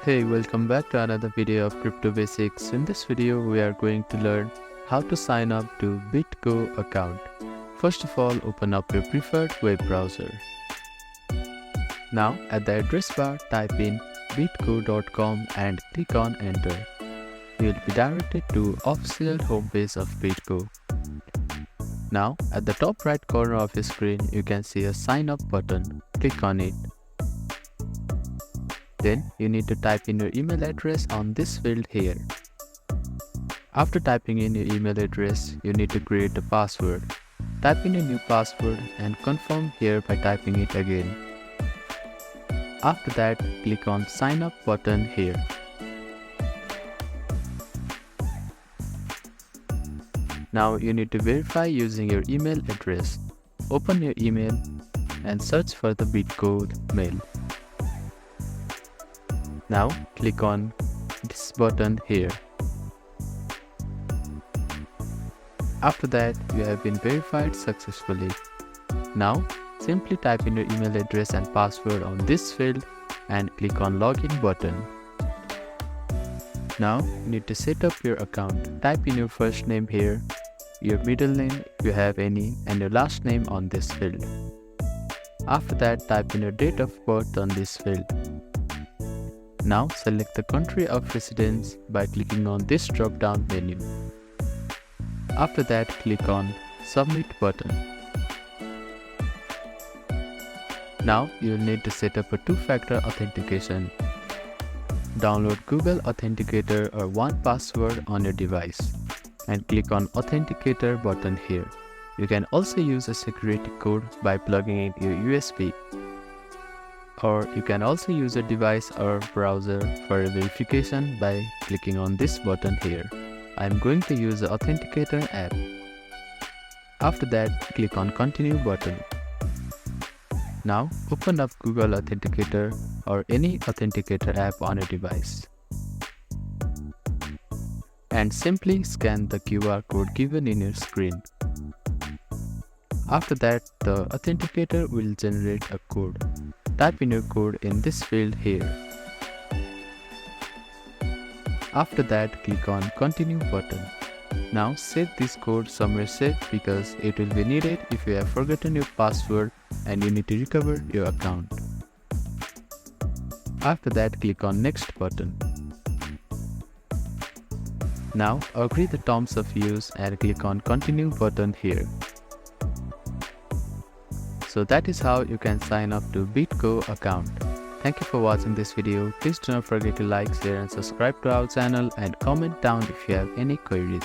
Hey, welcome back to another video of Crypto Basics. In this video, we are going to learn how to sign up to BitGo account. First of all, open up your preferred web browser. Now, at the address bar, type in bitgo.com and click on enter. You will be directed to official homepage of BitGo. Now, at the top right corner of your screen, you can see a sign up button. Click on it. Then you need to type in your email address on this field here. After typing in your email address, you need to create a password. Type in a new password and confirm here by typing it again. After that, click on sign up button here. Now you need to verify using your email address. Open your email and search for the BitGo mail. Now click on this button here. After that, you have been verified successfully. Now simply type in your email address and password on this field and click on login button. Now you need to set up your account. Type in your first name here, your middle name if you have any, and your last name on this field. After that, type in your date of birth on this field. Now select the country of residence by clicking on this drop-down menu. After that, click on Submit button. Now you will need to set up a two-factor authentication. Download Google Authenticator or 1Password on your device and click on Authenticator button here. You can also use a security code by plugging in your USB. Or you can also use a device or browser for verification by clicking on this button here. I am going to use the Authenticator app. After that, click on Continue button. Now open up Google Authenticator or any Authenticator app on your device. And simply scan the QR code given in your screen. After that, the Authenticator will generate a code. Type in your code in this field here. After that, click on Continue button. Now set this code somewhere safe because it will be needed if you have forgotten your password and you need to recover your account. After that, click on Next button. Now agree the terms of use and click on Continue button here. So that is how you can sign up to BitGo account. Thank you for watching this video. Please do not forget to like, share and subscribe to our channel and comment down if you have any queries.